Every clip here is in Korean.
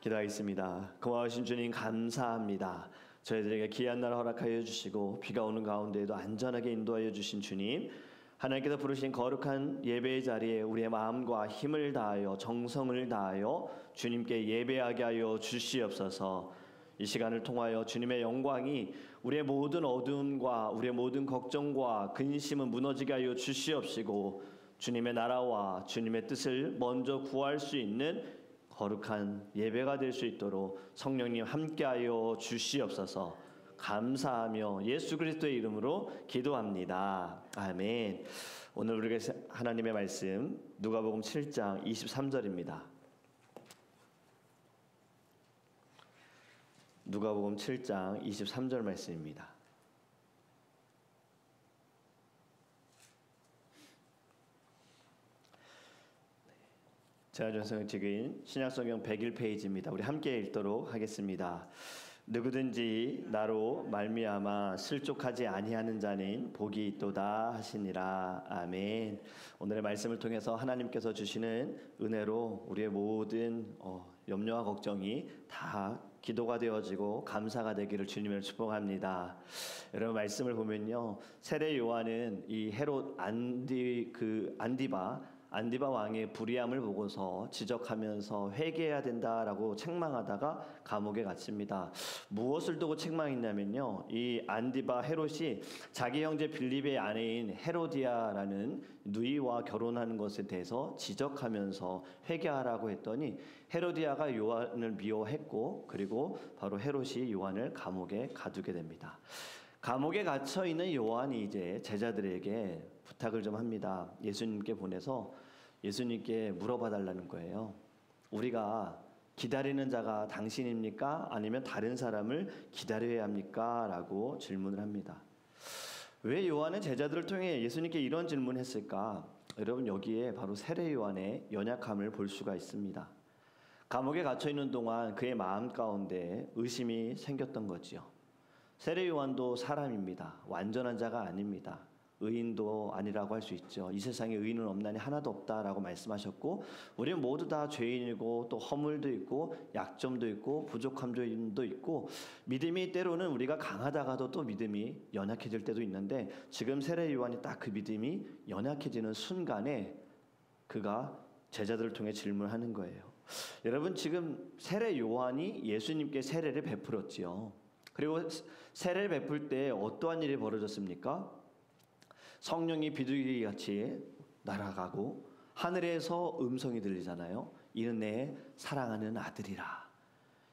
기도하겠습니다. 고마우신 주님 감사합니다. 저희들에게 귀한 날 허락하여 주시고 비가 오는 가운데에도 안전하게 인도하여 주신 주님, 하나님께서 부르신 거룩한 예배의 자리에 우리의 마음과 힘을 다하여 정성을 다하여 주님께 예배하게 하여 주시옵소서. 이 시간을 통하여 주님의 영광이 우리의 모든 어두움과 우리의 모든 걱정과 근심은 무너지게 하여 주시옵시고, 주님의 나라와 주님의 뜻을 먼저 구할 수 있는 거룩한 예배가 될 수 있도록 성령님 함께하여 주시옵소서. 감사하며 예수 그리스도의 이름으로 기도합니다. 아멘. 오늘 우리가 하나님의 말씀 누가복음 7장 23절입니다. 누가복음 7장 23절 말씀입니다. 제가 전성경 책인 신약성경 101페이지입니다. 우리 함께 읽도록 하겠습니다. 누구든지 나로 말미암아 실족하지 아니하는 자는 복이 있도다 하시니라. 아멘. 오늘의 말씀을 통해서 하나님께서 주시는 은혜로 우리의 모든 염려와 걱정이 다 기도가 되어지고 감사가 되기를 주님을 축복합니다. 여러분, 말씀을 보면요, 세례 요한은 이 헤롯 안디바 왕의 불의함을 보고서 지적하면서 회개해야 된다라고 책망하다가 감옥에 갇힙니다. 무엇을 두고 책망했냐면요, 이 안디바 헤롯이 자기 형제 빌립의 아내인 헤로디아라는 누이와 결혼하는 것에 대해서 지적하면서 회개하라고 했더니 헤로디아가 요한을 미워했고, 그리고 바로 헤롯이 요한을 감옥에 가두게 됩니다. 감옥에 갇혀 있는 요한이 이제 제자들에게 부탁을 좀 합니다. 예수님께 보내서 예수님께 물어봐 달라는 거예요. 우리가 기다리는 자가 당신입니까? 아니면 다른 사람을 기다려야 합니까? 라고 질문을 합니다. 왜 요한은 제자들을 통해 예수님께 이런 질문을 했을까? 여러분, 여기에 바로 세례 요한의 연약함을 볼 수가 있습니다. 감옥에 갇혀 있는 동안 그의 마음 가운데 의심이 생겼던 거지요. 세례 요한도 사람입니다. 완전한 자가 아닙니다. 의인도 아니라고 할 수 있죠. 이 세상에 의인은 없나니 하나도 없다라고 말씀하셨고, 우리는 모두 다 죄인이고 또 허물도 있고 약점도 있고 부족함도 있고, 믿음이 때로는 우리가 강하다가도 또 믿음이 연약해질 때도 있는데, 지금 세례 요한이 딱 그 믿음이 연약해지는 순간에 그가 제자들을 통해 질문하는 거예요. 여러분, 지금 세례 요한이 예수님께 세례를 베풀었지요. 그리고 세례를 베풀 때 어떠한 일이 벌어졌습니까? 성령이 비둘기같이 날아가고 하늘에서 음성이 들리잖아요. 이는 내 사랑하는 아들이라.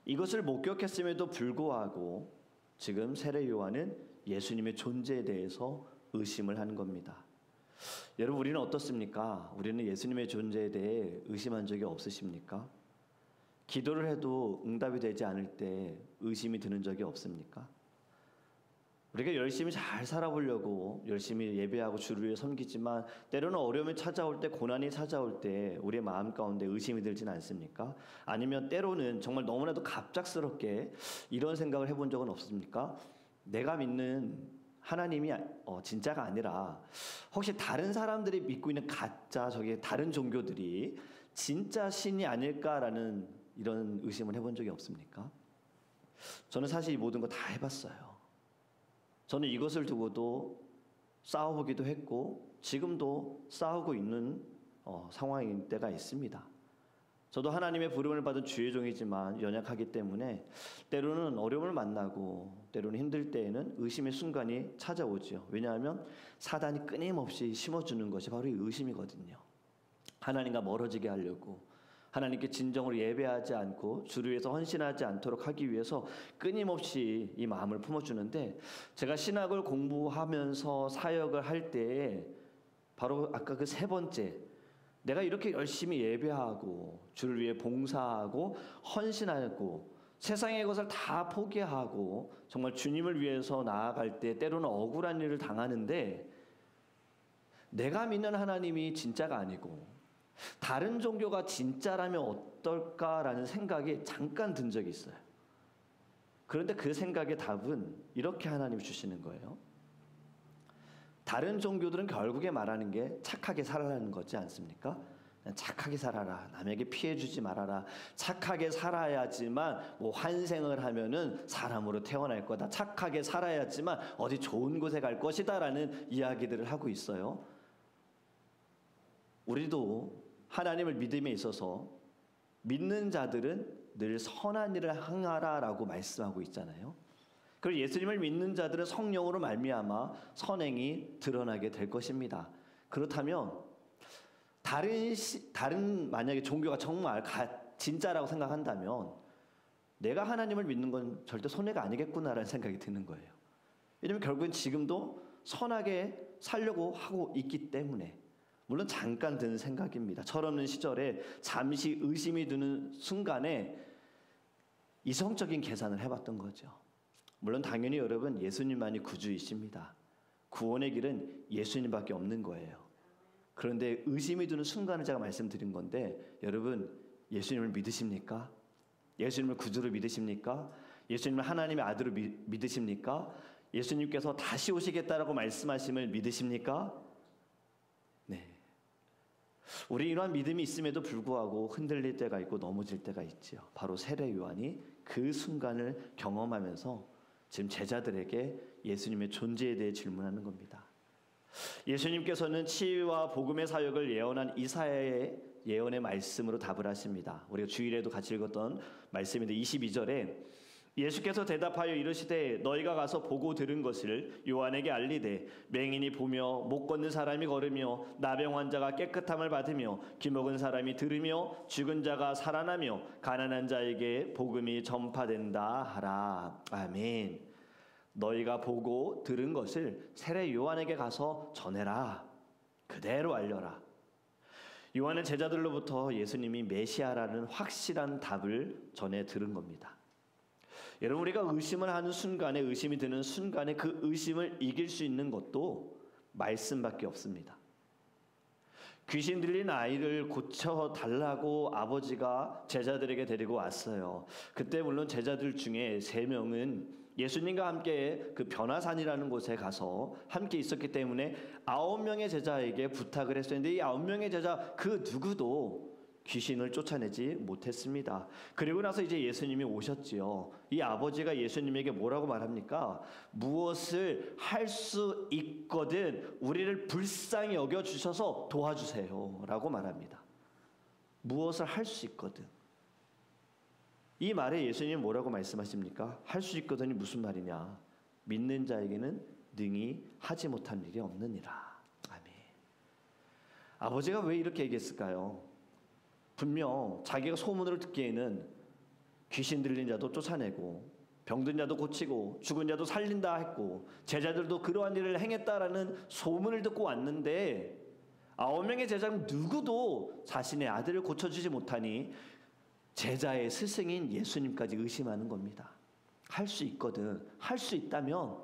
이것을 목격했음에도 불구하고 지금 세례 요한은 예수님의 존재에 대해서 의심을 하는 겁니다. 여러분, 우리는 어떻습니까? 우리는 예수님의 존재에 대해 의심한 적이 없으십니까? 기도를 해도 응답이 되지 않을 때 의심이 드는 적이 없습니까? 우리가 열심히 잘 살아보려고 열심히 예배하고 주를 위해 섬기지만 때로는 어려움이 찾아올 때, 고난이 찾아올 때 우리의 마음 가운데 의심이 들진 않습니까? 아니면 때로는 정말 너무나도 갑작스럽게 이런 생각을 해본 적은 없습니까? 내가 믿는 하나님이 진짜가 아니라 혹시 다른 사람들이 믿고 있는 가짜, 저기 다른 종교들이 진짜 신이 아닐까라는 이런 의심을 해본 적이 없습니까? 저는 사실 이 모든 거 다 해봤어요. 저는 이것을 두고도 싸워보기도 했고 지금도 싸우고 있는 상황인 때가 있습니다. 저도 하나님의 부름을 받은 주의 종이지만 연약하기 때문에 때로는 어려움을 만나고 때로는 힘들 때에는 의심의 순간이 찾아오죠. 왜냐하면 사단이 끊임없이 심어주는 것이 바로 이 의심이거든요. 하나님과 멀어지게 하려고, 하나님께 진정으로 예배하지 않고 주를 위해서 헌신하지 않도록 하기 위해서 끊임없이 이 마음을 품어주는데, 제가 신학을 공부하면서 사역을 할 때에 바로 아까 그 세 번째, 내가 이렇게 열심히 예배하고 주를 위해 봉사하고 헌신하고 세상의 것을 다 포기하고 정말 주님을 위해서 나아갈 때 때로는 억울한 일을 당하는데, 내가 믿는 하나님이 진짜가 아니고 다른 종교가 진짜라면 어떨까라는 생각이 잠깐 든 적이 있어요. 그런데 그 생각의 답은 이렇게 하나님이 주시는 거예요. 다른 종교들은 결국에 말하는 게 착하게 살아라는 거지 않습니까? 착하게 살아라. 남에게 피해 주지 말아라. 착하게 살아야지만 뭐 환생을 하면은 사람으로 태어날 거다. 착하게 살아야지만 어디 좋은 곳에 갈 것이다라는 이야기들을 하고 있어요. 우리도 하나님을 믿음에 있어서 믿는 자들은 늘 선한 일을 행하라라고 말씀하고 있잖아요. 그리고 예수님을 믿는 자들은 성령으로 말미암아 선행이 드러나게 될 것입니다. 그렇다면 다른 만약에 종교가 정말 진짜라고 생각한다면 내가 하나님을 믿는 건 절대 손해가 아니겠구나라는 생각이 드는 거예요. 왜냐하면 결국은 지금도 선하게 살려고 하고 있기 때문에. 물론 잠깐 드는 생각입니다. 철없는 시절에 잠시 의심이 드는 순간에 이성적인 계산을 해봤던 거죠. 물론 당연히 여러분 예수님만이 구주이십니다. 구원의 길은 예수님밖에 없는 거예요. 그런데 의심이 드는 순간을 제가 말씀드린 건데 여러분 예수님을 믿으십니까? 예수님을 구주로 믿으십니까? 예수님을 하나님의 아들로 믿으십니까? 예수님께서 다시 오시겠다라고 말씀하심을 믿으십니까? 네. 우리 이러한 믿음이 있음에도 불구하고 흔들릴 때가 있고 넘어질 때가 있지요. 바로 세례 요한이 그 순간을 경험하면서 지금 제자들에게 예수님의 존재에 대해 질문하는 겁니다. 예수님께서는 치유와 복음의 사역을 예언한 이사야의 예언의 말씀으로 답을 하십니다. 우리가 주일에도 같이 읽었던 말씀인데 22절에 예수께서 대답하여 이르시되 너희가 가서 보고 들은 것을 요한에게 알리되 맹인이 보며 못 걷는 사람이 걸으며 나병 환자가 깨끗함을 받으며 기먹은 사람이 들으며 죽은 자가 살아나며 가난한 자에게 복음이 전파된다 하라. 아멘. 너희가 보고 들은 것을 세례 요한에게 가서 전해라. 그대로 알려라. 요한은 제자들로부터 예수님이 메시아라는 확실한 답을 전해 들은 겁니다. 여러분 우리가 의심을 하는 순간에 의심이 드는 순간에 그 의심을 이길 수 있는 것도 말씀밖에 없습니다. 귀신 들린 아이를 고쳐달라고 아버지가 제자들에게 데리고 왔어요. 그때 물론 제자들 중에 3명은 예수님과 함께 그 변화산이라는 곳에 가서 함께 있었기 때문에 9명의 제자에게 부탁을 했었는데 이 9명의 제자 그 누구도 귀신을 쫓아내지 못했습니다. 그리고 나서 이제 예수님이 오셨지요. 이 아버지가 예수님에게 뭐라고 말합니까? 무엇을 할 수 있거든 우리를 불쌍히 여겨주셔서 도와주세요 라고 말합니다. 무엇을 할 수 있거든. 이 말에 예수님이 뭐라고 말씀하십니까? 할 수 있거든이 무슨 말이냐? 믿는 자에게는 능히 하지 못한 일이 없느니라. 아멘. 아버지가 왜 이렇게 얘기했을까요? 분명 자기가 소문으로 듣기에는 귀신 들린 자도 쫓아내고 병든 자도 고치고 죽은 자도 살린다 했고 제자들도 그러한 일을 행했다라는 소문을 듣고 왔는데 9명의 제자 중 누구도 자신의 아들을 고쳐주지 못하니 제자의 스승인 예수님까지 의심하는 겁니다. 할 수 있거든. 할 수 있다면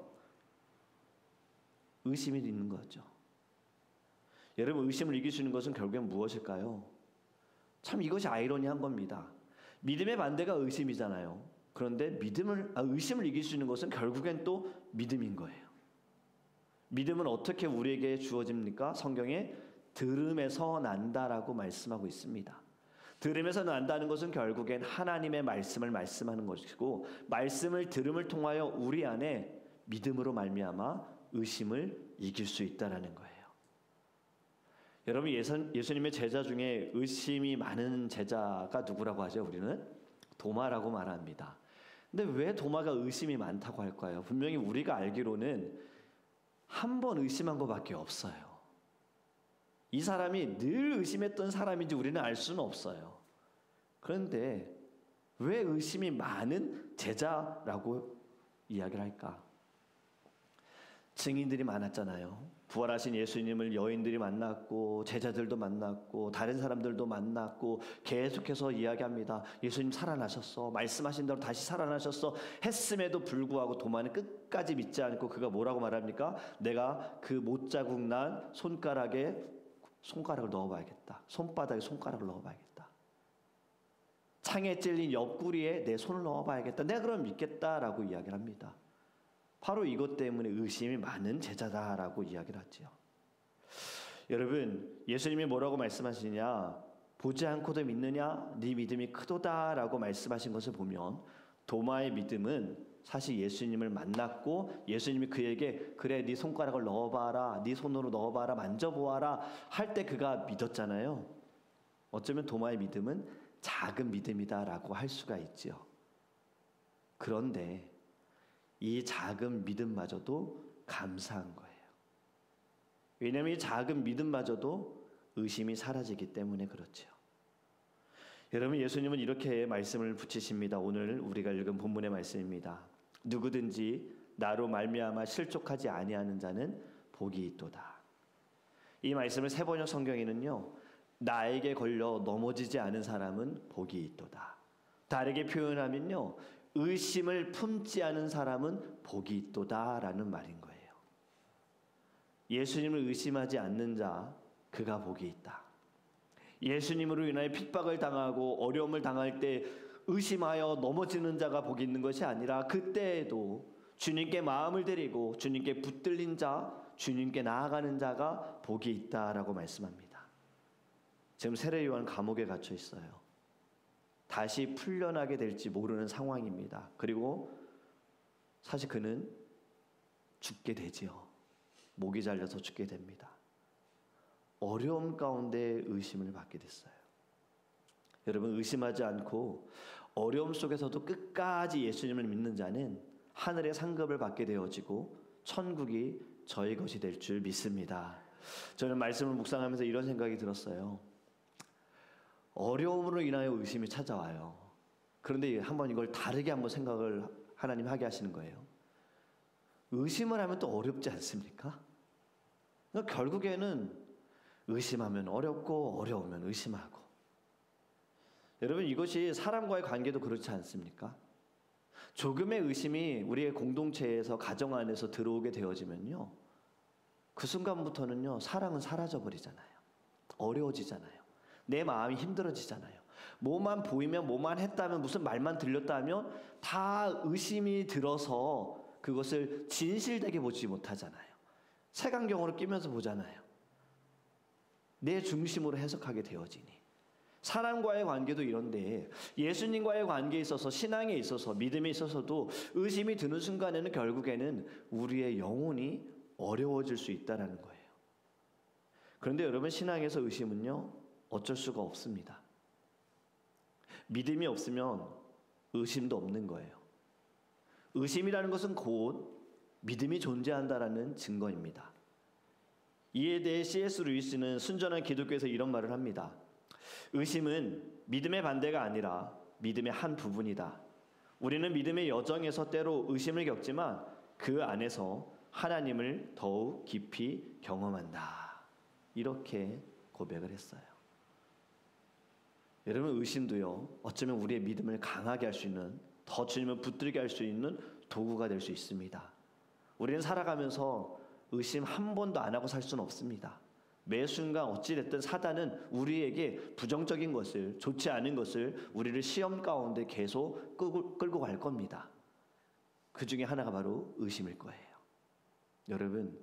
의심이 있는 거죠. 여러분 의심을 이길 수 있는 것은 결국엔 무엇일까요? 참 이것이 아이러니한 겁니다. 믿음의 반대가 의심이잖아요. 그런데 의심을 이길 수 있는 것은 결국엔 또 믿음인 거예요. 믿음은 어떻게 우리에게 주어집니까? 성경에 들음에서 난다라고 말씀하고 있습니다. 들음에서 난다는 것은 결국엔 하나님의 말씀을 말씀하는 것이고 말씀을 들음을 통하여 우리 안에 믿음으로 말미암아 의심을 이길 수 있다라는 거예요. 여러분 예수님의 제자 중에 의심이 많은 제자가 누구라고 하죠? 우리는 도마라고 말합니다. 근데 왜 도마가 의심이 많다고 할까요? 분명히 우리가 알기로는 한 번 의심한 것밖에 없어요. 이 사람이 늘 의심했던 사람인지 우리는 알 수는 없어요. 그런데 왜 의심이 많은 제자라고 이야기를 할까? 증인들이 많았잖아요. 부활하신 예수님을 여인들이 만났고 제자들도 만났고 다른 사람들도 만났고 계속해서 이야기합니다. 예수님 살아나셨어. 말씀하신 대로 다시 살아나셨어. 했음에도 불구하고 도마는 끝까지 믿지 않고 그가 뭐라고 말합니까? 내가 그 못자국 난 손가락을 넣어봐야겠다. 손바닥에 손가락을 넣어봐야겠다. 창에 찔린 옆구리에 내 손을 넣어봐야겠다. 내가 그럼 믿겠다라고 이야기를 합니다. 바로 이것 때문에 의심이 많은 제자다라고 이야기를 하지요. 여러분 예수님이 뭐라고 말씀하시냐? 보지 않고도 믿느냐? 네 믿음이 크도다라고 말씀하신 것을 보면 도마의 믿음은 사실 예수님을 만났고 예수님이 그에게 그래 네 손가락을 넣어봐라, 네 손으로 넣어봐라, 만져보아라 할 때 그가 믿었잖아요. 어쩌면 도마의 믿음은 작은 믿음이다라고 할 수가 있지요. 그런데 이 작은 믿음마저도 감사한 거예요. 왜냐하면 이 작은 믿음마저도 의심이 사라지기 때문에 그렇죠. 여러분, 예수님은 이렇게 말씀을 붙이십니다. 오늘 우리가 읽은 본문의 말씀입니다. 누구든지 나로 말미암아 실족하지 아니하는 자는 복이 있도다. 이 말씀을 세번역 성경에는요, 나에게 걸려 넘어지지 않은 사람은 복이 있도다. 다르게 표현하면요, 의심을 품지 않은 사람은 복이 있도다라는 말인 거예요. 예수님을 의심하지 않는 자, 그가 복이 있다. 예수님으로 인하여 핍박을 당하고 어려움을 당할 때 의심하여 넘어지는 자가 복이 있는 것이 아니라 그때에도 주님께 마음을 드리고 주님께 붙들린 자, 주님께 나아가는 자가 복이 있다라고 말씀합니다. 지금 세례 요한 감옥에 갇혀 있어요. 다시 풀려나게 될지 모르는 상황입니다. 그리고 사실 그는 죽게 되지요. 목이 잘려서 죽게 됩니다. 어려움 가운데 의심을 받게 됐어요. 여러분, 의심하지 않고 어려움 속에서도 끝까지 예수님을 믿는 자는 하늘의 상급을 받게 되어지고 천국이 저희 것이 될 줄 믿습니다. 저는 말씀을 묵상하면서 이런 생각이 들었어요. 어려움으로 인하여 의심이 찾아와요. 그런데 한번 이걸 다르게 한번 생각을 하나님 하게 하시는 거예요. 의심을 하면 또 어렵지 않습니까? 그러니까 결국에는 의심하면 어렵고 어려우면 의심하고. 여러분, 이것이 사람과의 관계도 그렇지 않습니까? 조금의 의심이 우리의 공동체에서 가정 안에서 들어오게 되어지면요, 그 순간부터는요, 사랑은 사라져버리잖아요. 어려워지잖아요. 내 마음이 힘들어지잖아요. 뭐만 보이면, 뭐만 했다면, 무슨 말만 들렸다면 다 의심이 들어서 그것을 진실되게 보지 못하잖아요. 색안경으로 끼면서 보잖아요. 내 중심으로 해석하게 되어지니. 사람과의 관계도 이런데 예수님과의 관계에 있어서, 신앙에 있어서, 믿음에 있어서도 의심이 드는 순간에는 결국에는 우리의 영혼이 어려워질 수 있다는 거예요. 그런데 여러분, 신앙에서 의심은요, 어쩔 수가 없습니다. 믿음이 없으면 의심도 없는 거예요. 의심이라는 것은 곧 믿음이 존재한다라는 증거입니다. 이에 대해 C.S. 루이스는 순전한 기독교에서 이런 말을 합니다. 의심은 믿음의 반대가 아니라 믿음의 한 부분이다. 우리는 믿음의 여정에서 때로 의심을 겪지만 그 안에서 하나님을 더욱 깊이 경험한다. 이렇게 고백을 했어요. 여러분, 의심도요, 어쩌면 우리의 믿음을 강하게 할 수 있는, 더 주님을 붙들게 할 수 있는 도구가 될 수 있습니다. 우리는 살아가면서 의심 한 번도 안 하고 살 수는 없습니다. 매 순간 어찌됐든 사단은 우리에게 부정적인 것을, 좋지 않은 것을 우리를 시험 가운데 계속 끌고 갈 겁니다. 그 중에 하나가 바로 의심일 거예요. 여러분,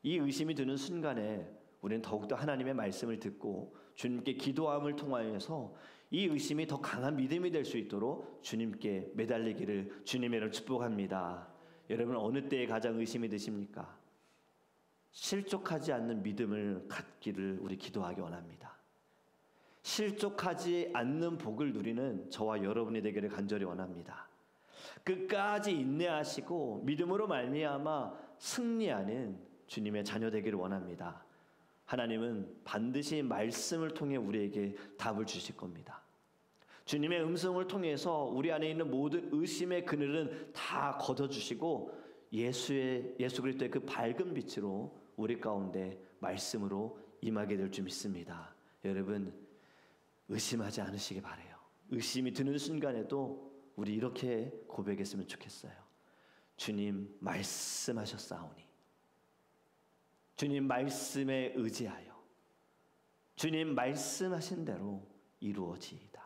이 의심이 드는 순간에 우리는 더욱더 하나님의 말씀을 듣고 주님께 기도함을 통하여서 이 의심이 더 강한 믿음이 될 수 있도록 주님께 매달리기를 주님의 이름으로 축복합니다. 여러분, 어느 때에 가장 의심이 드십니까? 실족하지 않는 믿음을 갖기를 우리 기도하기 원합니다. 실족하지 않는 복을 누리는 저와 여러분이 되기를 간절히 원합니다. 끝까지 인내하시고 믿음으로 말미암아 승리하는 주님의 자녀 되기를 원합니다. 하나님은 반드시 말씀을 통해 우리에게 답을 주실 겁니다. 주님의 음성을 통해서 우리 안에 있는 모든 의심의 그늘은 다 걷어주시고 예수 그리스도의 그 밝은 빛으로 우리 가운데 말씀으로 임하게 될 줄 믿습니다. 여러분, 의심하지 않으시기 바라요. 의심이 드는 순간에도 우리 이렇게 고백했으면 좋겠어요. 주님 말씀하셨사오니, 주님 말씀에 의지하여 주님 말씀하신 대로 이루어지이다.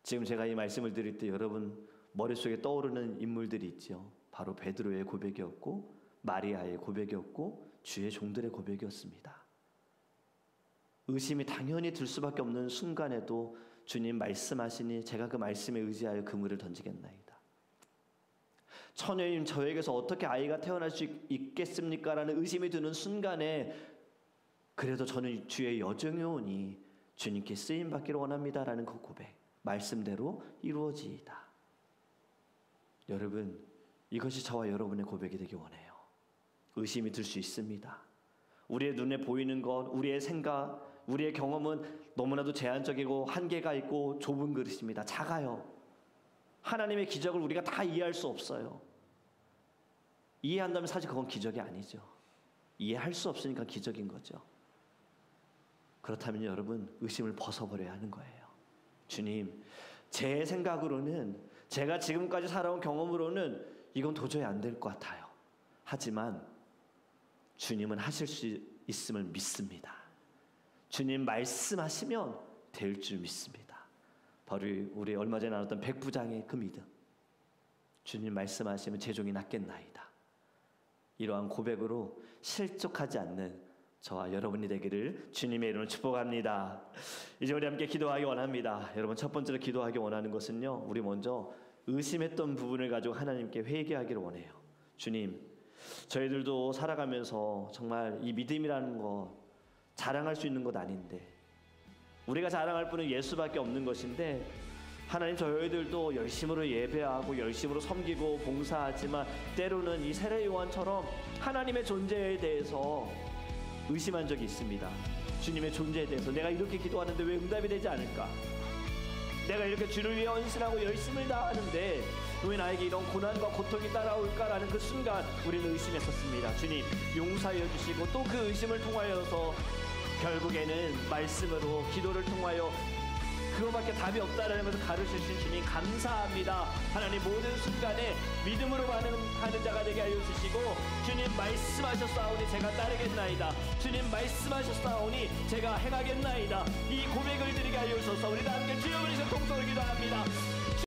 지금 제가 이 말씀을 드릴 때 여러분 머릿속에 떠오르는 인물들이 있죠. 바로 베드로의 고백이었고 마리아의 고백이었고 주의 종들의 고백이었습니다. 의심이 당연히 들 수밖에 없는 순간에도 주님 말씀하시니 제가 그 말씀에 의지하여 그물을 던지겠나이다. 처녀인 저에게서 어떻게 아이가 태어날 수 있겠습니까? 라는 의심이 드는 순간에 그래도 저는 주의 여종이 오니 주님께 쓰임받기를 원합니다 라는 그 고백, 말씀대로 이루어지이다. 여러분, 이것이 저와 여러분의 고백이 되기 원해요. 의심이 들 수 있습니다. 우리의 눈에 보이는 것, 우리의 생각, 우리의 경험은 너무나도 제한적이고 한계가 있고 좁은 그릇입니다. 작아요. 하나님의 기적을 우리가 다 이해할 수 없어요. 이해한다면 사실 그건 기적이 아니죠. 이해할 수 없으니까 기적인 거죠. 그렇다면 여러분, 의심을 벗어버려야 하는 거예요. 주님, 제 생각으로는, 제가 지금까지 살아온 경험으로는 이건 도저히 안 될 것 같아요. 하지만 주님은 하실 수 있음을 믿습니다. 주님 말씀하시면 될 줄 믿습니다. 바로 우리 얼마 전에 나눴던 백부장의 그 믿음. 주님 말씀하시면 제 종이 낫겠나이다. 이러한 고백으로 실족하지 않는 저와 여러분이 되기를 주님의 이름으로 축복합니다. 이제 우리 함께 기도하기 원합니다. 여러분, 첫 번째로 기도하기 원하는 것은요, 우리 먼저 의심했던 부분을 가지고 하나님께 회개하기를 원해요. 주님, 저희들도 살아가면서 정말 이 믿음이라는 것 자랑할 수 있는 것 아닌데, 우리가 자랑할 분은 예수밖에 없는 것인데, 하나님, 저희들도 열심으로 예배하고 열심으로 섬기고 봉사하지만 때로는 이 세례 요한처럼 하나님의 존재에 대해서 의심한 적이 있습니다. 주님의 존재에 대해서 내가 이렇게 기도하는데 왜 응답이 되지 않을까? 내가 이렇게 주를 위해 헌신하고 열심을 다하는데 왜 나에게 이런 고난과 고통이 따라올까라는 그 순간 우리는 의심했었습니다. 주님, 용서하여 주시고 또 그 의심을 통하여서 결국에는 말씀으로, 기도를 통하여 그거밖에 답이 없다라는 것을 가르치신 주님 감사합니다. 하나님, 모든 순간에 믿음으로 반응하는 자가 되게 하여 주시고, 주님 말씀하셨사오니 제가 따르겠나이다. 주님 말씀하셨사오니 제가 행하겠나이다. 이 고백을 드리게 하여 주소서. 우리 다 함께 주여 부르시고 통성을 기도합니다.